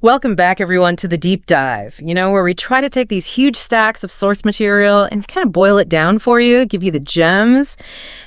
Welcome back, everyone, to the deep dive, where we try to take these huge stacks of source material and kind of boil it down for you, give you the gems.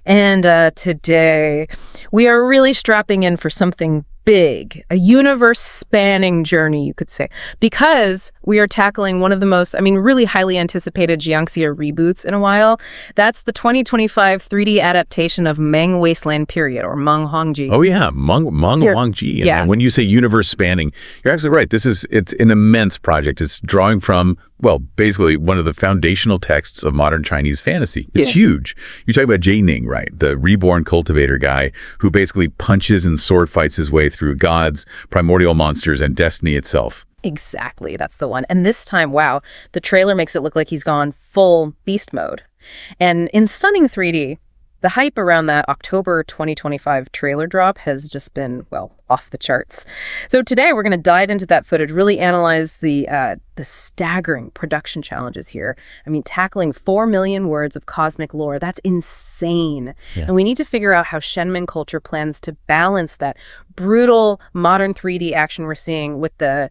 And today, we are really strapping in for something big, a universe-spanning journey, you could say, because we are tackling one of the most, really highly anticipated Xianxia reboots in a while. That's the 2025 3D adaptation of Mang Wasteland Period, or Mang Hongji. Oh yeah, Mang Hongji. And when you say universe-spanning, you're absolutely right. It's an immense project. It's drawing from, well, basically one of the foundational texts of modern Chinese fantasy. It's huge. You're talking about Ning, right? The reborn cultivator guy who basically punches and sword fights his way through gods, primordial monsters, and destiny itself. Exactly, that's the one. And this time, wow, the trailer makes it look like he's gone full beast mode. And in stunning 3D, the hype around that October 2025 trailer drop has just been, well, off the charts. So today we're going to dive into that footage, really analyze the staggering production challenges here. Tackling 4 million words of cosmic lore, that's insane. Yeah. And we need to figure out how Shenman culture plans to balance that brutal modern 3D action we're seeing with the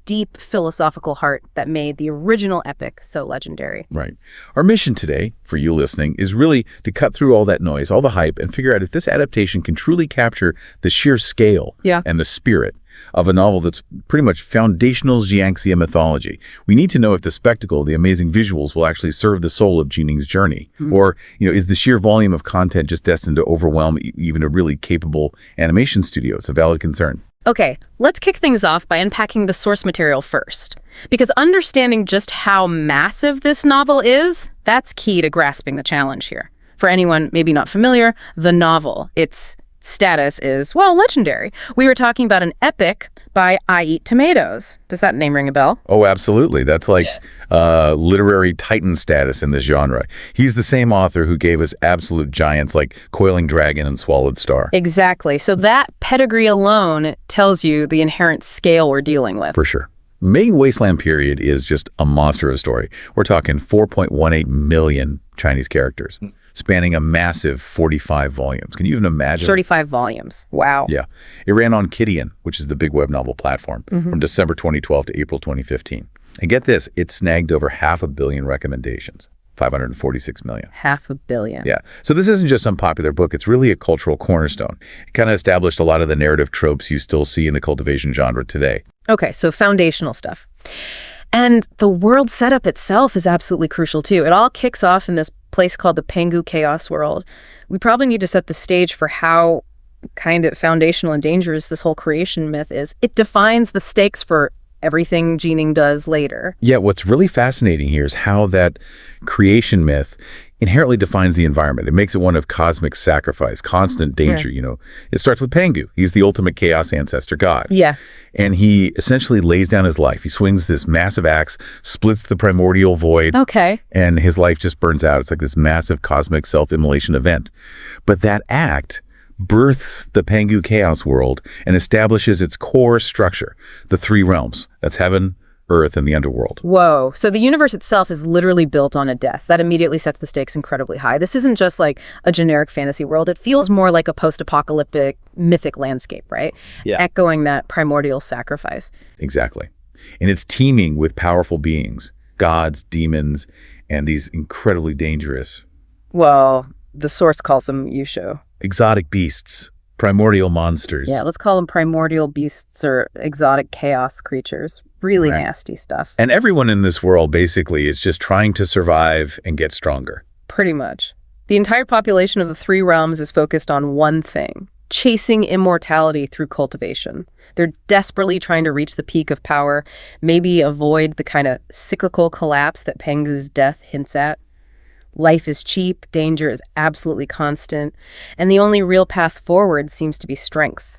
deep philosophical heart that made the original epic so legendary. Right. Our mission today, for you listening, is really to cut through all that noise, all the hype, and figure out if this adaptation can truly capture the sheer scale and the spirit of a novel that's pretty much foundational Xianxia mythology. We need to know if the spectacle, the amazing visuals, will actually serve the soul of Jining's journey. Or, is the sheer volume of content just destined to overwhelm even a really capable animation studio? It's a valid concern. Okay, let's kick things off by unpacking the source material first. Because understanding just how massive this novel is, that's key to grasping the challenge here. For anyone maybe not familiar, the novel, its status is, well, legendary. We were talking about an epic by I Eat Tomatoes. Does that name ring a bell? Oh, absolutely. That's like literary titan status in this genre. He's the same author who gave us absolute giants like Coiling Dragon and Swallowed Star. Exactly. So that pedigree alone tells you the inherent scale we're dealing with. For sure. Mang Wasteland Period is just a monster of a story. We're talking 4.18 million Chinese characters, spanning a massive 45 volumes. Can you even imagine? 35 volumes. Wow. Yeah. It ran on Kidian, which is the big web novel platform, from December 2012 to April 2015. And get this, it snagged over 500 million recommendations. 546 million. 500 million. Yeah. So this isn't just some popular book. It's really a cultural cornerstone. It kind of established a lot of the narrative tropes you still see in the cultivation genre today. Okay, so foundational stuff. And the world setup itself is absolutely crucial, too. It all kicks off in this place called the Pengu Chaos World. We probably need to set the stage for how kind of foundational and dangerous this whole creation myth is. It defines the stakes for everything Jining does later. Yeah, what's really fascinating here is how that creation myth inherently defines the environment. It makes it one of cosmic sacrifice, constant danger, It starts with Pengu. He's the ultimate chaos ancestor god. Yeah. And he essentially lays down his life. He swings this massive axe, splits the primordial void. Okay. And his life just burns out. It's like this massive cosmic self-immolation event. But that act births the Pengu chaos world and establishes its core structure, the three realms. That's heaven, earth, and the underworld. Whoa. So the universe itself is literally built on a death. That immediately sets the stakes incredibly high. This isn't just like a generic fantasy world. It feels more like a post-apocalyptic mythic landscape, right? Yeah. Echoing that primordial sacrifice. Exactly. And it's teeming with powerful beings, gods, demons, and these incredibly dangerous. Well, the source calls them Yusho. Exotic beasts, primordial monsters. Yeah, let's call them primordial beasts or exotic chaos creatures. Really nasty stuff. And everyone in this world basically is just trying to survive and get stronger. Pretty much. The entire population of the three realms is focused on one thing: chasing immortality through cultivation. They're desperately trying to reach the peak of power, maybe avoid the kind of cyclical collapse that Pengu's death hints at. Life is cheap, danger is absolutely constant, and the only real path forward seems to be strength.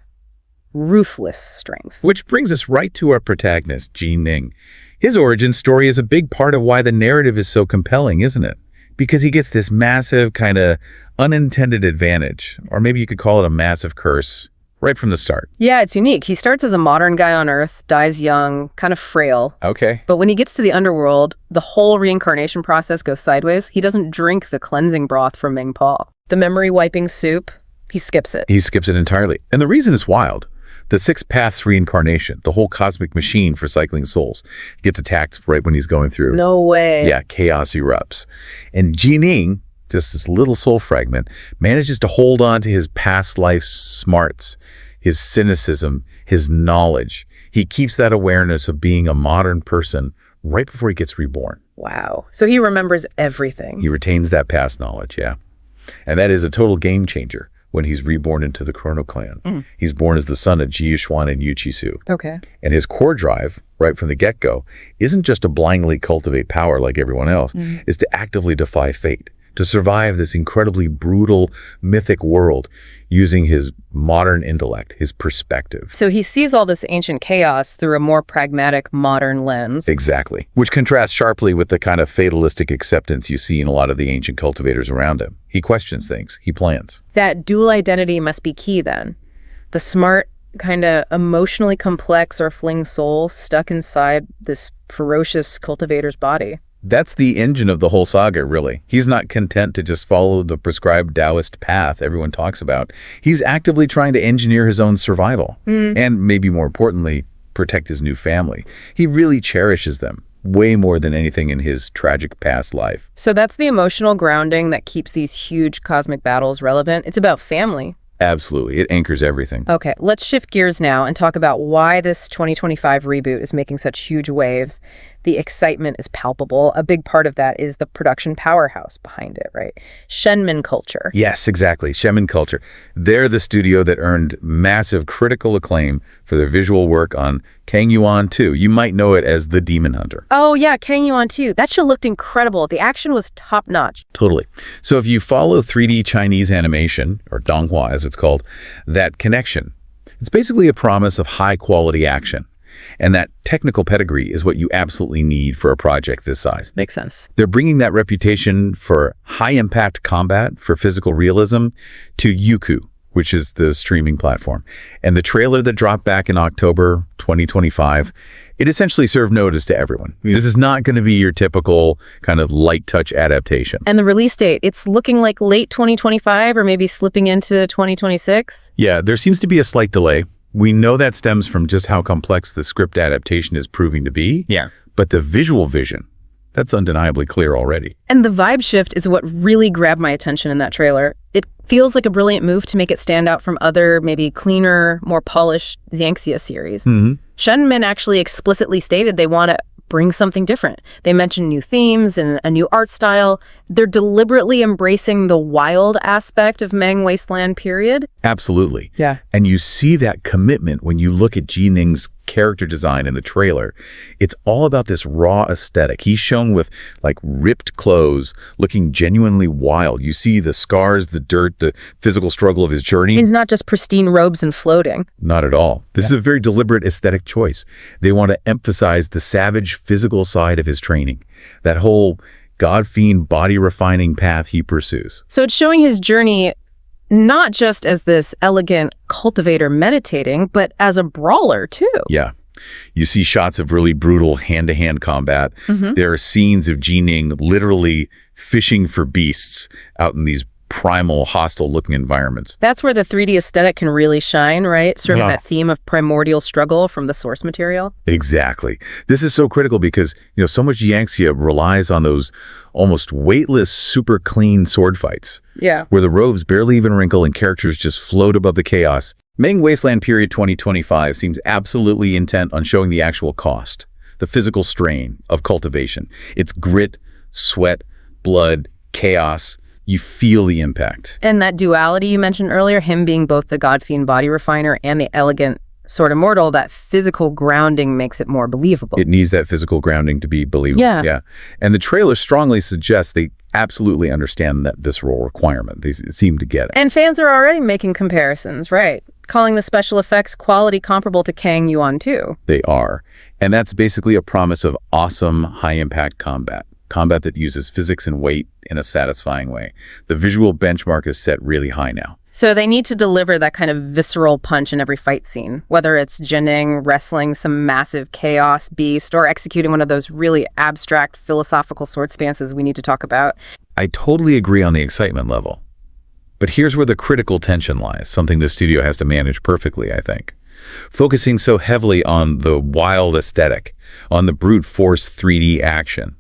Ruthless strength. Which brings us right to our protagonist, Ning. His origin story is a big part of why the narrative is so compelling, isn't it? Because he gets this massive kind of unintended advantage, or maybe you could call it a massive curse, right from the start. Yeah, it's unique. He starts as a modern guy on Earth, dies young, kind of frail. Okay. But when he gets to the underworld, the whole reincarnation process goes sideways. He doesn't drink the cleansing broth from Ming Po. The memory-wiping soup, he skips it. He skips it entirely. And the reason is wild. The Six Paths reincarnation, the whole cosmic machine for cycling souls, gets attacked right when he's going through. No way. Yeah, chaos erupts. And Ning, just this little soul fragment, manages to hold on to his past life smarts, his cynicism, his knowledge. He keeps that awareness of being a modern person right before he gets reborn. Wow. So he remembers everything. He retains that past knowledge, yeah. And that is a total game changer when he's reborn into the Chrono Clan. He's born as the son of Ji Yuxuan and Yu Qisu. Okay. And his core drive, right from the get-go, isn't just to blindly cultivate power like everyone else, is to actively defy fate, to survive this incredibly brutal, mythic world using his modern intellect, his perspective. So he sees all this ancient chaos through a more pragmatic, modern lens. Exactly. Which contrasts sharply with the kind of fatalistic acceptance you see in a lot of the ancient cultivators around him. He questions things. He plans. That dual identity must be key then. The smart, kind of emotionally complex or fling soul stuck inside this ferocious cultivator's body. That's the engine of the whole saga, really. He's not content to just follow the prescribed Taoist path everyone talks about. He's actively trying to engineer his own survival. And maybe more importantly, protect his new family. He really cherishes them, way more than anything in his tragic past life. So that's the emotional grounding that keeps these huge cosmic battles relevant. It's about family. Absolutely. It anchors everything. Okay, let's shift gears now and talk about why this 2025 reboot is making such huge waves. The excitement is palpable. A big part of that is the production powerhouse behind it, right? Shenman culture. Yes, exactly. Shenman culture. They're the studio that earned massive critical acclaim for their visual work on Kang Yuan 2. You might know it as The Demon Hunter. Oh, yeah, Kang Yuan 2. That show looked incredible. The action was top-notch. Totally. So if you follow 3D Chinese animation, or Donghua as it's called, that connection, it's basically a promise of high-quality action. And that technical pedigree is what you absolutely need for a project this size. Makes sense. They're bringing that reputation for high-impact combat, for physical realism, to Youku, which is the streaming platform. And the trailer that dropped back in October 2025, it essentially served notice to everyone. This is not going to be your typical kind of light touch adaptation. And the release date, it's looking like late 2025 or maybe slipping into 2026? Yeah, there seems to be a slight delay. We know that stems from just how complex the script adaptation is proving to be. Yeah. But the visual vision, that's undeniably clear already. And the vibe shift is what really grabbed my attention in that trailer. It feels like a brilliant move to make it stand out from other, maybe cleaner, more polished Xianxia series. Shenman actually explicitly stated they want to bring something different. They mentioned new themes and a new art style. They're deliberately embracing the wild aspect of Mang Wasteland Period. Absolutely. Yeah. And you see that commitment when you look at Ji Ning's character design in the trailer. It's all about this raw aesthetic. He's shown with like ripped clothes, looking genuinely wild. You see the scars, the dirt, the physical struggle of his journey. He's not just pristine robes and floating. Not at all. This is a very deliberate aesthetic choice. They want to emphasize the savage physical side of his training, that whole God-fiend body-refining path he pursues. So it's showing his journey not just as this elegant cultivator meditating, but as a brawler too. Yeah. You see shots of really brutal hand-to-hand combat. There are scenes of Ji Ning literally fishing for beasts out in these primal, hostile-looking environments. That's where the 3D aesthetic can really shine, right? Sort of that theme of primordial struggle from the source material. Exactly. This is so critical because, so much Xianxia relies on those almost weightless, super clean sword fights. Yeah. Where the robes barely even wrinkle and characters just float above the chaos. Mang Wasteland Period 2025 seems absolutely intent on showing the actual cost, the physical strain of cultivation. It's grit, sweat, blood, chaos. You feel the impact. And that duality you mentioned earlier, him being both the God-fiend body refiner and the elegant sort of mortal, that physical grounding makes it more believable. It needs that physical grounding to be believable. Yeah. And the trailer strongly suggests they absolutely understand that visceral requirement. They seem to get it. And fans are already making comparisons, right? Calling the special effects quality comparable to Kang Yuan 2. They are. And that's basically a promise of awesome, high-impact combat. Combat that uses physics and weight in a satisfying way. The visual benchmark is set really high now. So they need to deliver that kind of visceral punch in every fight scene, whether it's Ning wrestling some massive chaos beast or executing one of those really abstract philosophical sword stances we need to talk about. I totally agree on the excitement level. But here's where the critical tension lies, something the studio has to manage perfectly, I think. focusing so heavily on the wild aesthetic, on the brute force 3D action.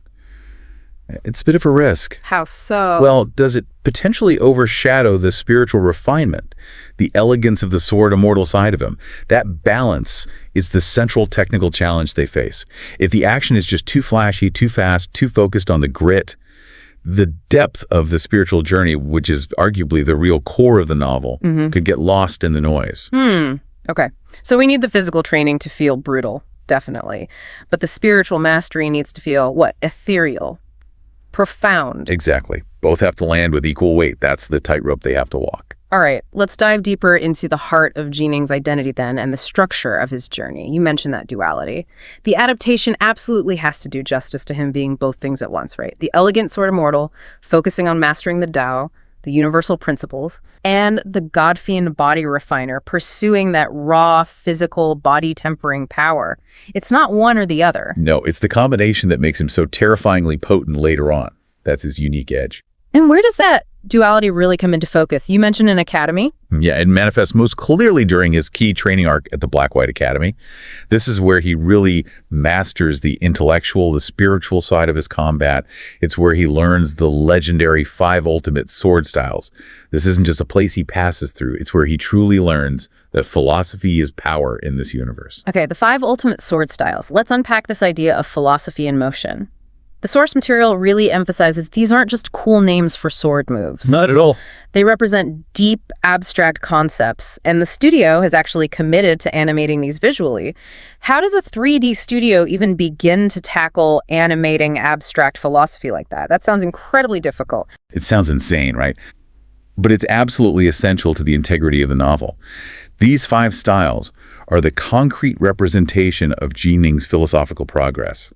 It's a bit of a risk. How so? Well, does it potentially overshadow the spiritual refinement, the elegance of the sword immortal side of him? That balance is the central technical challenge they face. If the action is just too flashy, too fast, too focused on the grit, the depth of the spiritual journey, which is arguably the real core of the novel, could get lost in the noise. Okay. So we need the physical training to feel brutal, definitely. But the spiritual mastery needs to feel, what, ethereal, profound. Exactly. Both have to land with equal weight. That's the tightrope they have to walk. All right, let's dive deeper into the heart of Ning's identity then and the structure of his journey. You mentioned that duality. The adaptation absolutely has to do justice to him being both things at once, right? The elegant sword immortal, focusing on mastering the Tao, the universal principles, and the God-fiend body refiner, pursuing that raw, physical, body-tempering power. It's not one or the other. No, it's the combination that makes him so terrifyingly potent later on. That's his unique edge. And where does that duality really come into focus? You mentioned an academy. Yeah, it manifests most clearly during his key training arc at the Black-White Academy. This is where he really masters the intellectual, the spiritual side of his combat. It's where he learns the legendary 5 ultimate sword styles. This isn't just a place he passes through. It's where he truly learns that philosophy is power in this universe. Okay, the 5 ultimate sword styles. Let's unpack this idea of philosophy in motion. The source material really emphasizes these aren't just cool names for sword moves. Not at all. They represent deep, abstract concepts, and the studio has actually committed to animating these visually. How does a 3D studio even begin to tackle animating abstract philosophy like that? That sounds incredibly difficult. It sounds insane, right? But it's absolutely essential to the integrity of the novel. These 5 styles are the concrete representation of Ning's philosophical progress.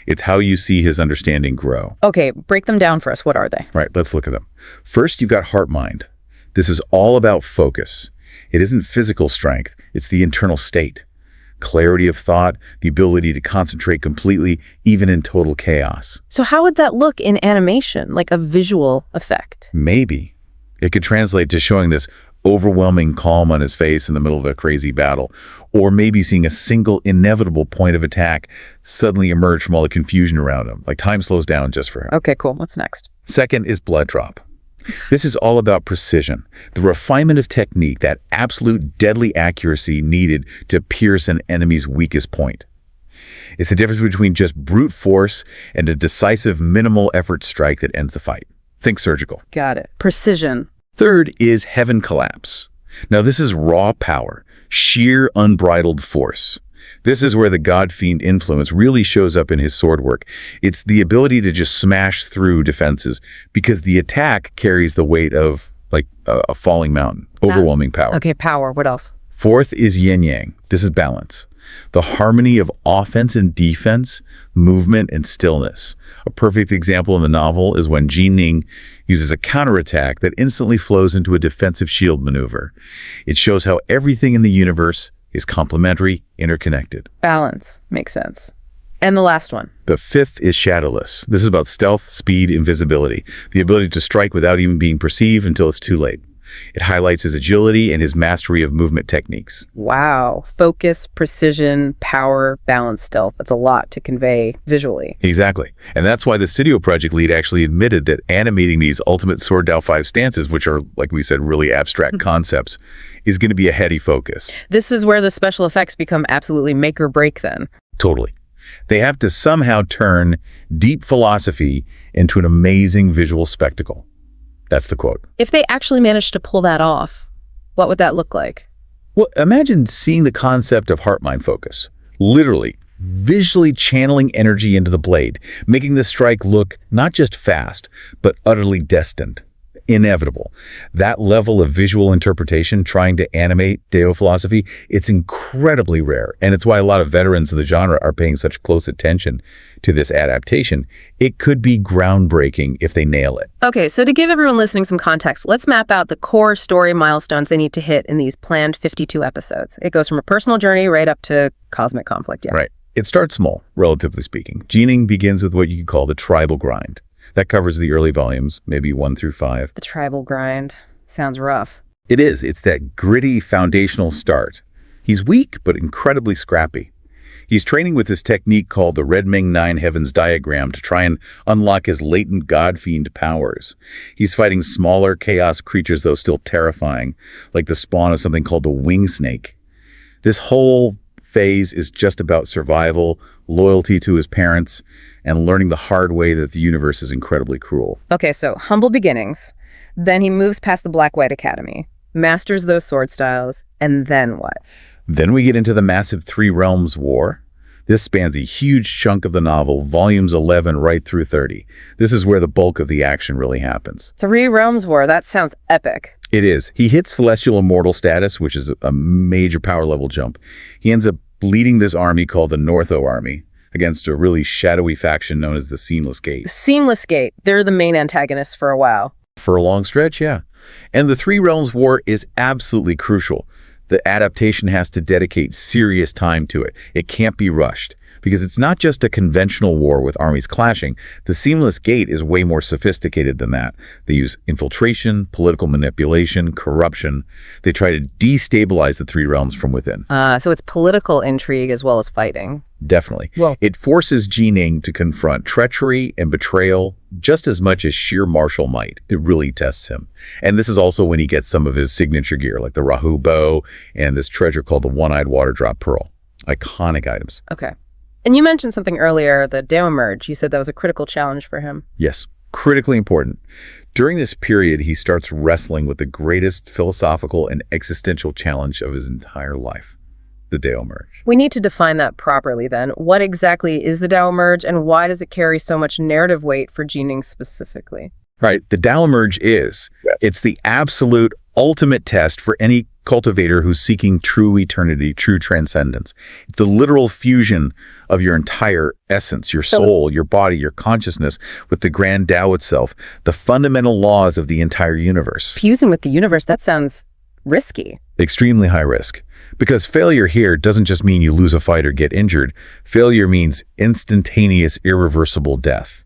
It's how you see his understanding grow. Okay, break them down for us. What are they? Right, let's look at them. First, you've got heart-mind. This is all about focus. It isn't physical strength, it's the internal state. Clarity of thought, the ability to concentrate completely, even in total chaos. So how would that look in animation, like a visual effect? Maybe. It could translate to showing this overwhelming calm on his face in the middle of a crazy battle, or maybe seeing a single inevitable point of attack suddenly emerge from all the confusion around him, like time slows down just for him. Okay, cool. What's next? Second is blood drop. This is all about precision, the refinement of technique, that absolute deadly accuracy needed to pierce an enemy's weakest point. It's the difference between just brute force and a decisive minimal effort strike that ends the fight. Think surgical. Got it. Precision. Third is heaven collapse. Now this is raw power, sheer unbridled force. This is where the God-fiend influence really shows up in his sword work. It's the ability to just smash through defenses because the attack carries the weight of like a falling mountain, overwhelming power. Okay, power. What else? Fourth is yin-yang. This is balance. The harmony of offense and defense, movement and stillness. A perfect example in the novel is when Ning uses a counterattack that instantly flows into a defensive shield maneuver. It shows how everything in the universe is complementary, interconnected. Balance. Makes sense. And the last one. The fifth is shadowless. This is about stealth, speed, invisibility, the ability to strike without even being perceived until it's too late. It highlights his agility and his mastery of movement techniques. Wow. Focus, precision, power, balance, stealth. That's a lot to convey visually. Exactly. And that's why the studio project lead actually admitted that animating these ultimate Sword Dao 5 stances, which are, like we said, really abstract concepts, is going to be a heady focus. This is where the special effects become absolutely make or break then. Totally. They have to somehow turn deep philosophy into an amazing visual spectacle. That's the quote. If they actually managed to pull that off, what would that look like? Well, imagine seeing the concept of heart-mind focus. Literally, visually channeling energy into the blade, making the strike look not just fast, but utterly destined, inevitable. That level of visual interpretation, trying to animate Dao philosophy, it's incredibly rare. And it's why a lot of veterans of the genre are paying such close attention to this adaptation. It could be groundbreaking if they nail it. Okay, so to give everyone listening some context, let's map out the core story milestones they need to hit in these planned 52 episodes. It goes from a personal journey right up to cosmic conflict, yeah. Right. It starts small, relatively speaking. Ning begins with what you could call the tribal grind. That covers the early volumes, maybe 1 through 5. The tribal grind. Sounds rough. It is. It's that gritty foundational start. He's weak, but incredibly scrappy. He's training with this technique called the Red Ming Nine Heavens Diagram to try and unlock his latent god-fiend powers. He's fighting smaller chaos creatures, though still terrifying, like the spawn of something called the wing snake. This whole phase is just about survival, loyalty to his parents, and learning the hard way that the universe is incredibly cruel. Okay, so humble beginnings. Then he moves past the Black-White Academy, masters those sword styles, and then what? Then we get into the massive Three Realms War. This spans a huge chunk of the novel, volumes 11 right through 30. This is where the bulk of the action really happens. Three Realms War, that sounds epic. It is. He hits Celestial Immortal status, which is a major power level jump. He ends up leading this army called the Northo Army against a really shadowy faction known as the Seamless Gate. The Seamless Gate, they're the main antagonists for a while. For a long stretch, yeah. And the Three Realms War is absolutely crucial. The adaptation has to dedicate serious time to it. It can't be rushed, because it's not just a conventional war with armies clashing. The Seamless Gate is way more sophisticated than that. They use infiltration, political manipulation, corruption. They try to destabilize the Three Realms from within. So it's political intrigue as well as fighting. Definitely. Well, it forces Ning to confront treachery and betrayal just as much as sheer martial might. It really tests him. And this is also when he gets some of his signature gear, like the Rahu bow and this treasure called the One-Eyed Water Drop Pearl. Iconic items. Okay. And you mentioned something earlier, the Dao Emerge. You said that was a critical challenge for him. Yes, critically important. During this period, he starts wrestling with the greatest philosophical and existential challenge of his entire life. The Dao Emerge. We need to define that properly then. What exactly is the Dao Emerge, and why does it carry so much narrative weight for Ning specifically? Right. The Dao Emerge is. Yes. It's the absolute ultimate test for any cultivator who's seeking true eternity, true transcendence. The literal fusion of your entire essence, your soul, your body, your consciousness with the grand Tao itself, the fundamental laws of the entire universe. Fusing with the universe, that sounds risky. Extremely high risk. Because failure here doesn't just mean you lose a fight or get injured. Failure means instantaneous, irreversible death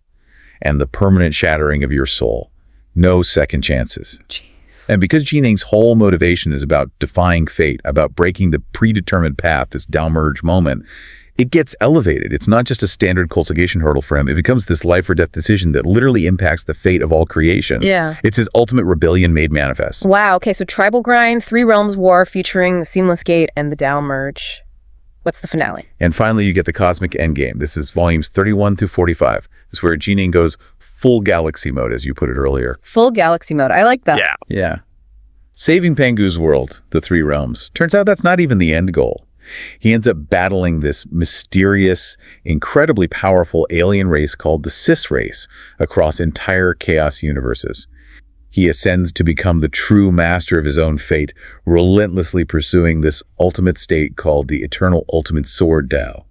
and the permanent shattering of your soul. No second chances. Jeez. And because Ning's whole motivation is about defying fate, about breaking the predetermined path, this Dao Emerge moment, it gets elevated. It's not just a standard cultivation hurdle for him. It becomes this life or death decision that literally impacts the fate of all creation. Yeah. It's his ultimate rebellion made manifest. Wow. Okay, so Tribal Grind, Three Realms War featuring the Seamless Gate and the Dao Emerge. What's the finale? And finally, you get the Cosmic Endgame. This is volumes 31 through 45. This is where Ning goes full galaxy mode, as you put it earlier. Full galaxy mode. I like that. Yeah. Yeah. Saving Pangu's world, the Three Realms. Turns out that's not even the end goal. He ends up battling this mysterious, incredibly powerful alien race called the Cis race across entire chaos universes. He ascends to become the true master of his own fate, relentlessly pursuing this ultimate state called the Eternal Ultimate Sword Tao.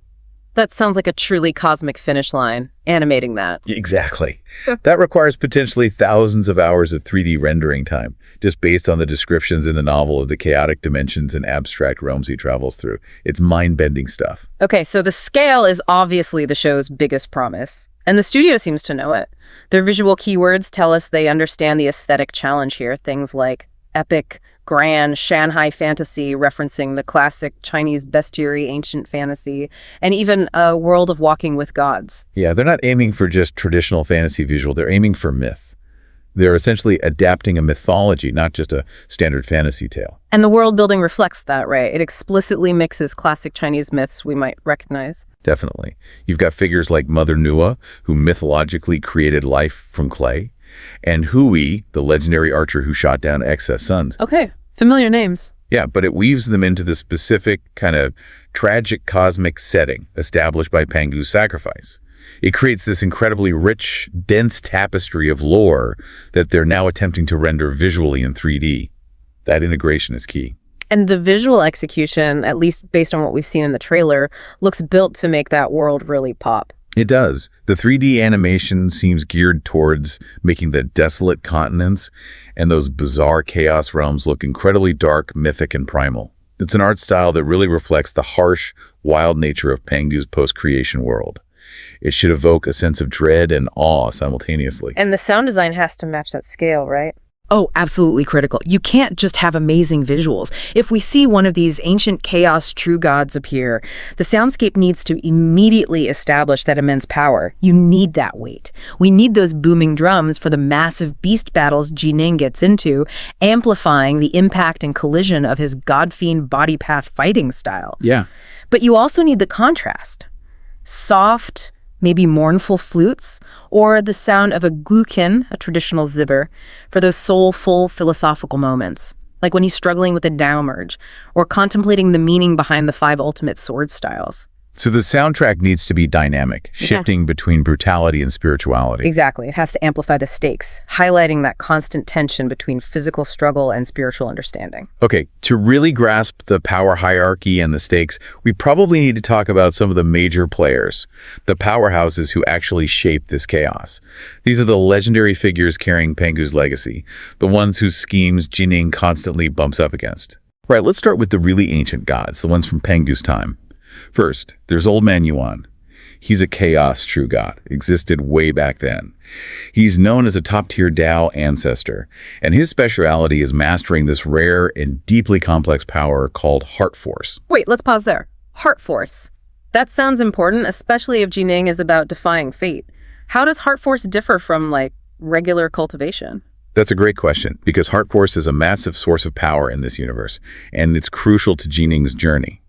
That sounds like a truly cosmic finish line, animating that. Exactly. That requires potentially thousands of hours of 3D rendering time, just based on the descriptions in the novel of the chaotic dimensions and abstract realms he travels through. It's mind-bending stuff. Okay, so the scale is obviously the show's biggest promise, and the studio seems to know it. Their visual keywords tell us they understand the aesthetic challenge here, things like epic, grand, Shanghai fantasy, referencing the classic Chinese bestiary ancient fantasy, and even a world of walking with gods. Yeah, they're not aiming for just traditional fantasy visual. They're aiming for myth. They're essentially adapting a mythology, not just a standard fantasy tale. And the world building reflects that, right? It explicitly mixes classic Chinese myths we might recognize. Definitely. You've got figures like Mother Nua, who mythologically created life from clay, and Hui, the legendary archer who shot down excess suns. Okay, familiar names. Yeah, but it weaves them into the specific kind of tragic cosmic setting established by Pangu's sacrifice. It creates this incredibly rich, dense tapestry of lore that they're now attempting to render visually in 3D. That integration is key. And the visual execution, at least based on what we've seen in the trailer, looks built to make that world really pop. It does. The 3D animation seems geared towards making the desolate continents and those bizarre chaos realms look incredibly dark, mythic, and primal. It's an art style that really reflects the harsh, wild nature of Pangu's post-creation world. It should evoke a sense of dread and awe simultaneously. And the sound design has to match that scale, right? Oh, absolutely critical. You can't just have amazing visuals. If we see one of these ancient chaos true gods appear, the soundscape needs to immediately establish that immense power. You need that weight. We need those booming drums for the massive beast battles Ning gets into, amplifying the impact and collision of his god-fiend body path fighting style. Yeah. But you also need the contrast. Soft, maybe mournful flutes, or the sound of a guqin, a traditional zither, for those soulful philosophical moments, like when he's struggling with a Tao merge, or contemplating the meaning behind the 5 ultimate sword styles. So the soundtrack needs to be dynamic, shifting between brutality and spirituality. Exactly. It has to amplify the stakes, highlighting that constant tension between physical struggle and spiritual understanding. Okay, to really grasp the power hierarchy and the stakes, we probably need to talk about some of the major players, the powerhouses who actually shape this chaos. These are the legendary figures carrying Pengu's legacy, the ones whose schemes Ning constantly bumps up against. Right, let's start with the really ancient gods, the ones from Pengu's time. First, there's Old Man Yuan. He's a chaos true god, existed way back then. He's known as a top-tier Tao ancestor, and his speciality is mastering this rare and deeply complex power called Heart Force. Wait, let's pause there. Heart Force. That sounds important, especially if Ning is about defying fate. How does Heart Force differ from, like, regular cultivation? That's a great question, because Heart Force is a massive source of power in this universe, and it's crucial to Ning's journey.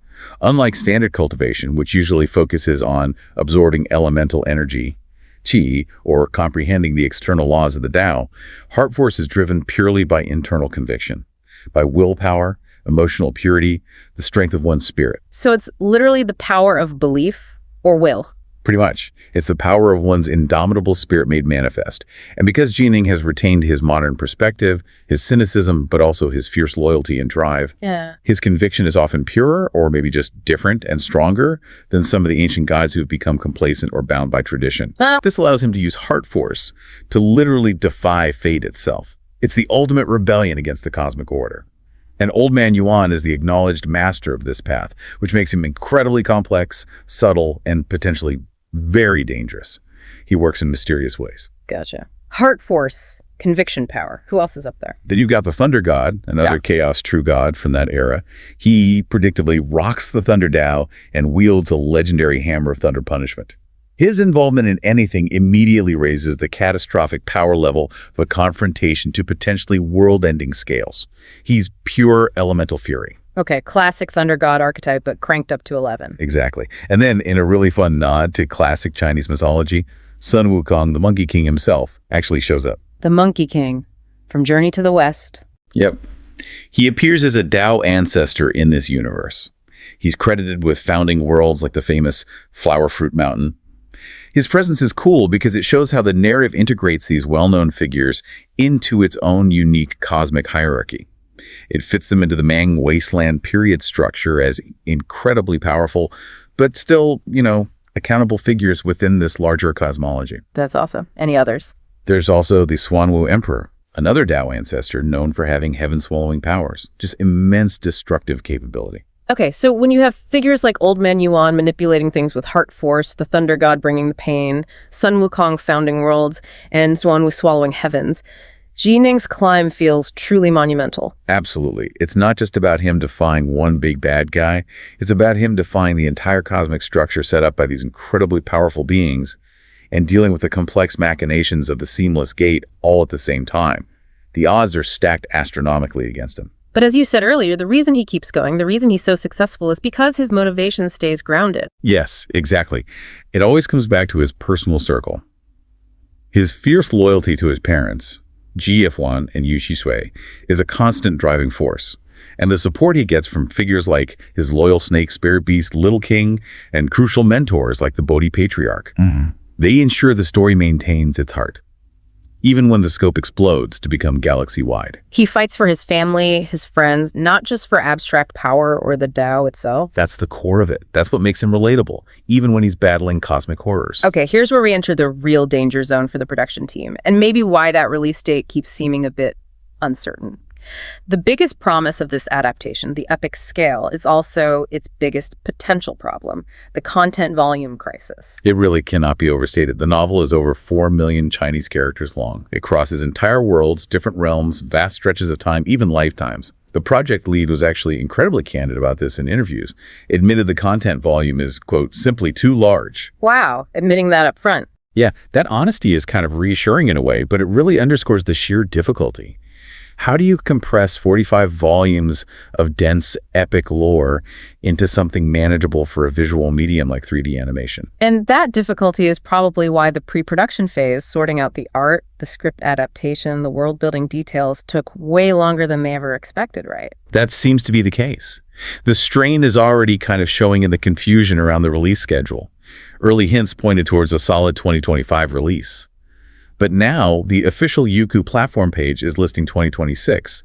Unlike standard cultivation, which usually focuses on absorbing elemental energy, qi, or comprehending the external laws of the Tao, Heart Force is driven purely by internal conviction, by willpower, emotional purity, the strength of one's spirit. So it's literally the power of belief or will. Pretty much. It's the power of one's indomitable spirit made manifest. And because Ning has retained his modern perspective, his cynicism, but also his fierce loyalty and drive, his conviction is often purer, or maybe just different and stronger than some of the ancient gods who've become complacent or bound by tradition. This allows him to use Heart Force to literally defy fate itself. It's the ultimate rebellion against the cosmic order. And Old Man Yuan is the acknowledged master of this path, which makes him incredibly complex, subtle, and potentially very dangerous. He works in mysterious ways. Gotcha. Heart Force, conviction power. Who else is up there? Then you've got the Thunder God, another chaos true god from that era. He predictably rocks the Thunder Tao and wields a legendary hammer of thunder punishment. His involvement in anything immediately raises the catastrophic power level of a confrontation to potentially world-ending scales. He's pure elemental fury. Okay, classic Thunder God archetype, but cranked up to 11. Exactly. And then, in a really fun nod to classic Chinese mythology, Sun Wukong, the Monkey King himself, actually shows up. The Monkey King, from Journey to the West. Yep. He appears as a Tao ancestor in this universe. He's credited with founding worlds like the famous Flower Fruit Mountain. His presence is cool because it shows how the narrative integrates these well-known figures into its own unique cosmic hierarchy. It fits them into the Mang Wasteland Period structure as incredibly powerful, but still, accountable figures within this larger cosmology. That's awesome. Any others? There's also the Xuanwu Emperor, another Tao ancestor known for having heaven-swallowing powers, just immense destructive capability. Okay, so when you have figures like Old Man Yuan manipulating things with Heart Force, the Thunder God bringing the pain, Sun Wukong founding worlds, and Xuanwu swallowing heavens, Ning's climb feels truly monumental. Absolutely. It's not just about him defying one big bad guy. It's about him defying the entire cosmic structure set up by these incredibly powerful beings and dealing with the complex machinations of the seamless gate all at the same time. The odds are stacked astronomically against him. But as you said earlier, the reason he keeps going, the reason he's so successful is because his motivation stays grounded. Yes, exactly. It always comes back to his personal circle. His fierce loyalty to his parents, Ji Ifwan and Yu Shisui, is a constant driving force. And the support he gets from figures like his loyal snake spirit beast, Little King, and crucial mentors like the Bodhi Patriarch. They ensure the story maintains its heart, even when the scope explodes to become galaxy-wide. He fights for his family, his friends, not just for abstract power or the Tao itself. That's the core of it. That's what makes him relatable, even when he's battling cosmic horrors. Okay, here's where we enter the real danger zone for the production team, and maybe why that release date keeps seeming a bit uncertain. The biggest promise of this adaptation, the epic scale, is also its biggest potential problem, the content volume crisis. It really cannot be overstated. The novel is over 4 million Chinese characters long. It crosses entire worlds, different realms, vast stretches of time, even lifetimes. The project lead was actually incredibly candid about this in interviews, admitted the content volume is, quote, simply too large. Wow, admitting that up front. Yeah, that honesty is kind of reassuring in a way, but it really underscores the sheer difficulty. How do you compress 45 volumes of dense, epic lore into something manageable for a visual medium like 3D animation? And that difficulty is probably why the pre-production phase, sorting out the art, the script adaptation, the world-building details, took way longer than they ever expected, right? That seems to be the case. The strain is already kind of showing in the confusion around the release schedule. Early hints pointed towards a solid 2025 release. But now, the official Youku platform page is listing 2026,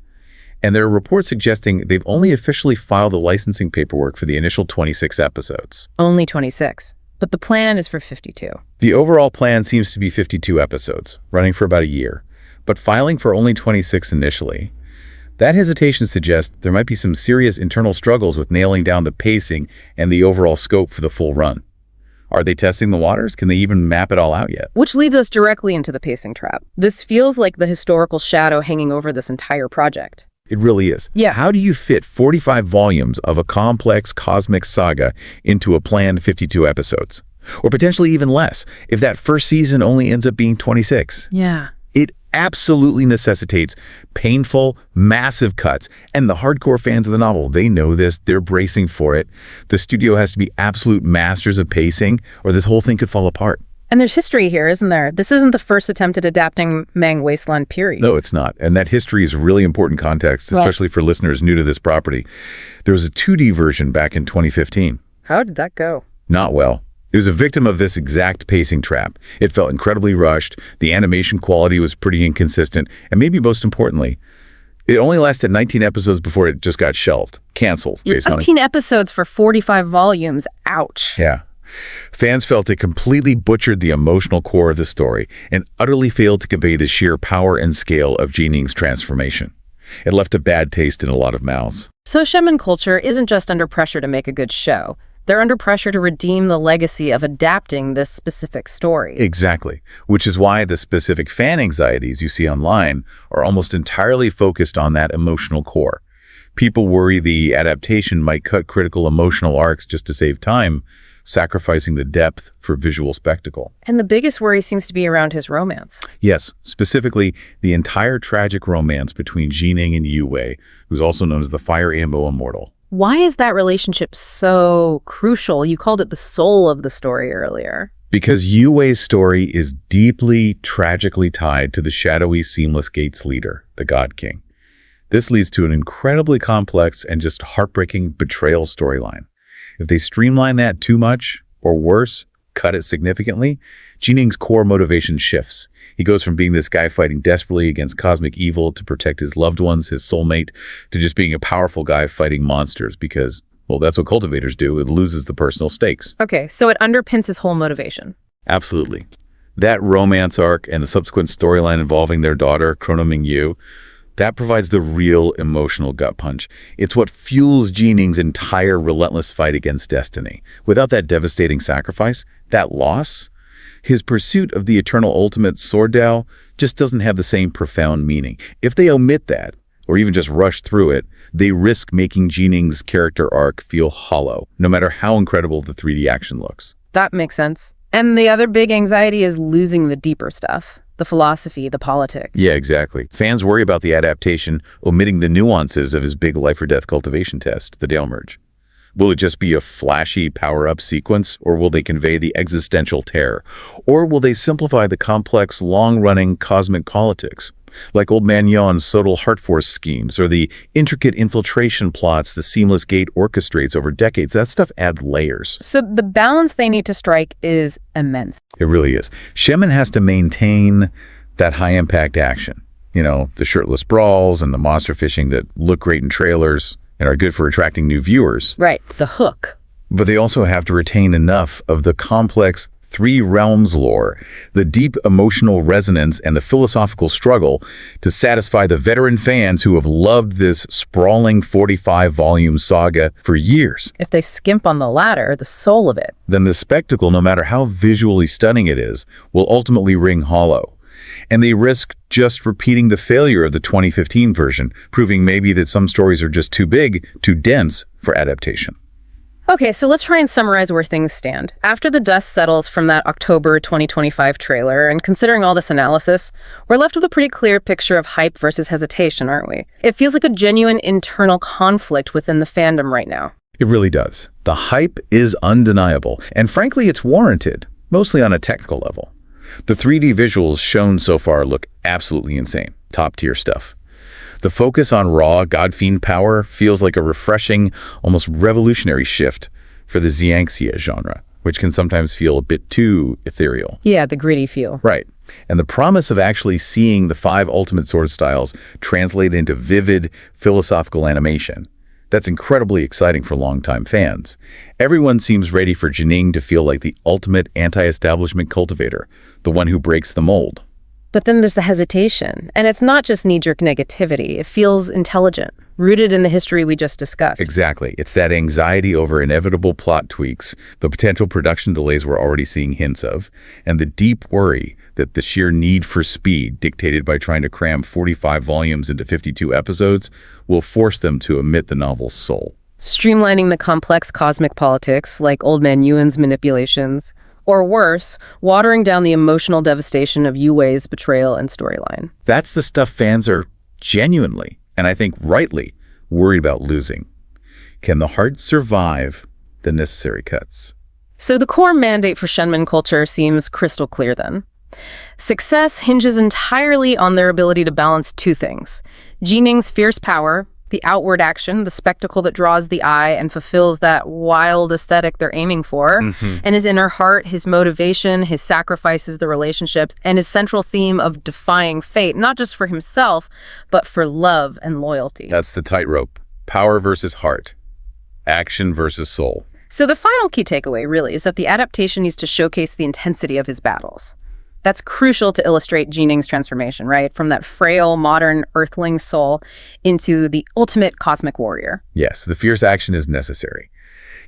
and there are reports suggesting they've only officially filed the licensing paperwork for the initial 26 episodes. Only 26, but the plan is for 52. The overall plan seems to be 52 episodes, running for about a year, but filing for only 26 initially. That hesitation suggests there might be some serious internal struggles with nailing down the pacing and the overall scope for the full run. Are they testing the waters? Can they even map it all out yet? Which leads us directly into the pacing trap. This feels like the historical shadow hanging over this entire project. It really is. Yeah. How do you fit 45 volumes of a complex cosmic saga into a planned 52 episodes? Or potentially even less, if that first season only ends up being 26. Yeah. It absolutely necessitates painful, massive cuts. And the hardcore fans of the novel, they know this. They're bracing for it. The studio has to be absolute masters of pacing, or this whole thing could fall apart. And there's history here, isn't there? This isn't the first attempt at adapting Mang Wasteland Period. No, it's not. And that history is really important context, especially for listeners new to this property. There was a 2D version back in 2015. How did that go? Not well. It was a victim of this exact pacing trap. It felt incredibly rushed, the animation quality was pretty inconsistent, and maybe most importantly, it only lasted 19 episodes before it just got shelved, canceled, basically. 19 episodes for 45 volumes. Ouch. Yeah. Fans felt it completely butchered the emotional core of the story and utterly failed to convey the sheer power and scale of Ning's transformation. It left a bad taste in a lot of mouths. So Shenman culture isn't just under pressure to make a good show. They're under pressure to redeem the legacy of adapting this specific story. Exactly, which is why the specific fan anxieties you see online are almost entirely focused on that emotional core. People worry the adaptation might cut critical emotional arcs just to save time, sacrificing the depth for visual spectacle. And the biggest worry seems to be around his romance. Yes, specifically the entire tragic romance between Ning and Yue, who's also known as the Fire Ambo Immortal. Why is that relationship so crucial? You called it the soul of the story earlier. Because Yue's story is deeply, tragically tied to the shadowy Seamless Gates leader, the God King. This leads to an incredibly complex and just heartbreaking betrayal storyline. If they streamline that too much, or worse, cut it significantly, Ning's core motivation shifts. He goes from being this guy fighting desperately against cosmic evil to protect his loved ones, his soulmate, to just being a powerful guy fighting monsters because, well, that's what cultivators do. It loses the personal stakes. Okay, so it underpins his whole motivation. Absolutely. That romance arc and the subsequent storyline involving their daughter, Chrono Mingyu, that provides the real emotional gut punch. It's what fuels Ning's entire relentless fight against destiny. Without that devastating sacrifice, that loss, his pursuit of the eternal ultimate sword Dao just doesn't have the same profound meaning. If they omit that, or even just rush through it, they risk making Ning's character arc feel hollow, no matter how incredible the 3D action looks. That makes sense. And the other big anxiety is losing the deeper stuff. The philosophy, the politics. Yeah, exactly. Fans worry about the adaptation omitting the nuances of his big life or death cultivation test, the Dale merge. Will it just be a flashy power-up sequence, or will they convey the existential terror? Or will they simplify the complex, long-running cosmic politics, like Old Man Yon's subtle heart force schemes, or the intricate infiltration plots the Seamless Gate orchestrates over decades? That stuff adds layers. So the balance they need to strike is immense. It really is. Shenman has to maintain that high-impact action. You know, the shirtless brawls and the monster fishing that look great in trailers and are good for attracting new viewers. Right, the hook. But they also have to retain enough of the complex Three Realms lore, the deep emotional resonance and the philosophical struggle to satisfy the veteran fans who have loved this sprawling 45-volume saga for years. If they skimp on the latter, the soul of it, then the spectacle, no matter how visually stunning it is, will ultimately ring hollow. And they risk just repeating the failure of the 2015 version, proving maybe that some stories are just too big, too dense for adaptation. Okay, so let's try and summarize where things stand. After the dust settles from that October 2025 trailer, and considering all this analysis, we're left with a pretty clear picture of hype versus hesitation, aren't we? It feels like a genuine internal conflict within the fandom right now. It really does. The hype is undeniable, and frankly, it's warranted, mostly on a technical level. The 3D visuals shown so far look absolutely insane, top-tier stuff. The focus on raw, God-fiend power feels like a refreshing, almost revolutionary shift for the Xianxia genre, which can sometimes feel a bit too ethereal. Yeah, the gritty feel. Right. And the promise of actually seeing the 5 ultimate sword styles translate into vivid, philosophical animation. That's incredibly exciting for longtime fans. Everyone seems ready for Ning to feel like the ultimate anti-establishment cultivator, the one who breaks the mold. But then there's the hesitation, and it's not just knee-jerk negativity. It feels intelligent, rooted in the history we just discussed. Exactly. It's that anxiety over inevitable plot tweaks, the potential production delays we're already seeing hints of, and the deep worry that the sheer need for speed, dictated by trying to cram 45 volumes into 52 episodes, will force them to omit the novel's soul. Streamlining the complex cosmic politics, like Old Man Yuan's manipulations, or worse, watering down the emotional devastation of Yu Wei's betrayal and storyline. That's the stuff fans are genuinely, and I think rightly, worried about losing. Can the heart survive the necessary cuts? So the core mandate for Shenman culture seems crystal clear then. Success hinges entirely on their ability to balance two things: Ning's fierce power, the outward action, the spectacle that draws the eye and fulfills that wild aesthetic they're aiming for, and his inner heart, his motivation, his sacrifices, the relationships, and his central theme of defying fate, not just for himself, but for love and loyalty. That's the tightrope. Power versus heart. Action versus soul. So the final key takeaway, really, is that the adaptation needs to showcase the intensity of his battles. That's crucial to illustrate Ning's transformation, right? From that frail, modern earthling soul into the ultimate cosmic warrior. Yes, the fierce action is necessary.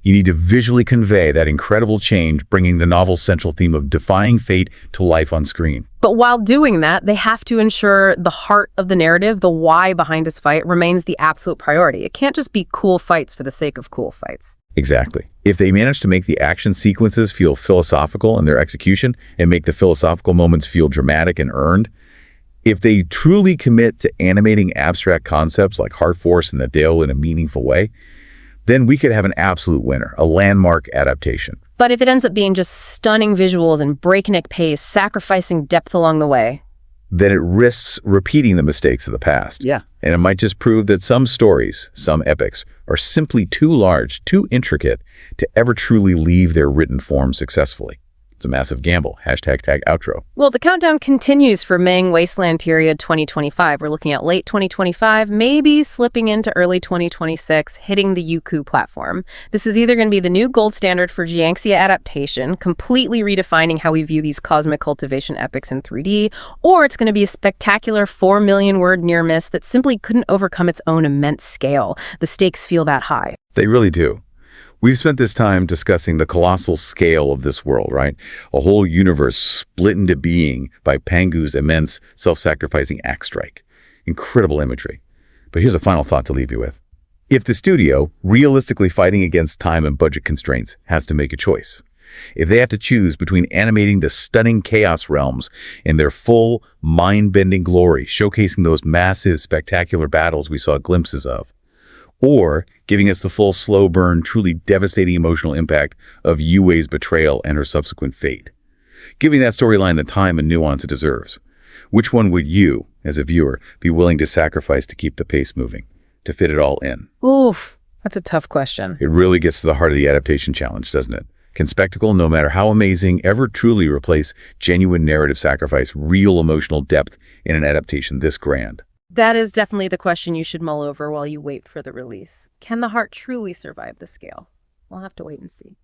You need to visually convey that incredible change, bringing the novel's central theme of defying fate to life on screen. But while doing that, they have to ensure the heart of the narrative, the why behind his fight, remains the absolute priority. It can't just be cool fights for the sake of cool fights. Exactly. If they manage to make the action sequences feel philosophical in their execution and make the philosophical moments feel dramatic and earned, if they truly commit to animating abstract concepts like Heart Force and the Dale in a meaningful way, then we could have an absolute winner, a landmark adaptation. But if it ends up being just stunning visuals and breakneck pace, sacrificing depth along the way, then it risks repeating the mistakes of the past. Yeah. And it might just prove that some stories, some epics, are simply too large, too intricate to ever truly leave their written form successfully. It's a massive gamble. #outro. Well, the countdown continues for Mang Wasteland Period 2025. We're looking at late 2025, maybe slipping into early 2026, hitting the Youku platform. This is either going to be the new gold standard for Xianxia adaptation, completely redefining how we view these cosmic cultivation epics in 3D, or it's going to be a spectacular 4 million word near miss that simply couldn't overcome its own immense scale. The stakes feel that high. They really do. We've spent this time discussing the colossal scale of this world, right? A whole universe split into being by Pangu's immense self-sacrificing axe strike. Incredible imagery. But here's a final thought to leave you with. If the studio, realistically fighting against time and budget constraints, has to make a choice, if they have to choose between animating the stunning Chaos Realms in their full, mind-bending glory, showcasing those massive, spectacular battles we saw glimpses of, or giving us the full, slow burn, truly devastating emotional impact of Yu Wei's betrayal and her subsequent fate, giving that storyline the time and nuance it deserves, which one would you, as a viewer, be willing to sacrifice to keep the pace moving, to fit it all in? Oof, that's a tough question. It really gets to the heart of the adaptation challenge, doesn't it? Can spectacle, no matter how amazing, ever truly replace genuine narrative sacrifice, real emotional depth in an adaptation this grand? That is definitely the question you should mull over while you wait for the release. Can the heart truly survive the scale? We'll have to wait and see.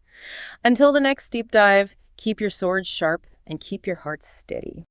Until the next deep dive, Keep your swords sharp and keep your hearts steady.